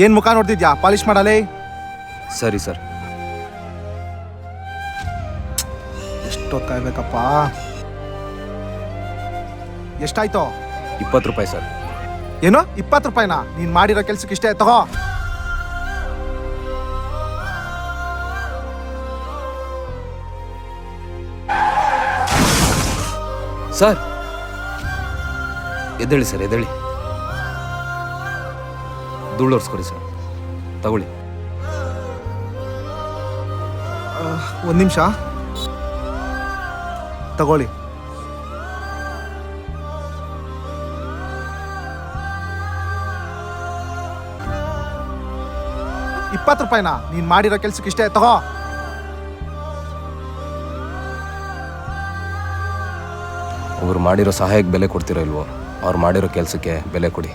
ಏನು ಮುಖ ನೋಡ್ತಿದ್ಯಾ? ಪಾಲಿಶ್ ಮಾಡಲೇ. ಸರಿ ಸರ್. ಎಷ್ಟೊತ್ತು ಕಾಯ್ಬೇಕಪ್ಪ? ಎಷ್ಟಾಯ್ತು? 20 ರೂಪಾಯಿ ಸರ್. ಏನು 20 ರೂಪಾಯಿನಾ? ನೀನು ಮಾಡಿರೋ ಕೆಲ್ಸಕ್ಕೆ ಇಷ್ಟೇ, ತಗೋ. ಸರ್ ಎದ್ದೇಳಿ ಸರ್, ಎದ್ದೇಳಿ. ಧೂಳು ಒರೆಸ್ಕೊಡಿ ಸರ್, ತಗೊಳ್ಳಿ. ಒಂದು ನಿಮಿಷ ತಗೊಳ್ಳಿ. ₹20 ನೀನು ಮಾಡಿರೋ ಕೆಲ್ಸಕ್ಕೆ ಇಷ್ಟೇ, ತಗೋ. ಅವ್ರು ಮಾಡಿರೋ ಸಹಾಯಕ್ಕೆ ಬೆಲೆ ಕೊಡ್ತಿರೋ ಇಲ್ವೋ, ಅವ್ರು ಮಾಡಿರೋ ಕೆಲಸಕ್ಕೆ ಬೆಲೆ ಕೊಡಿ.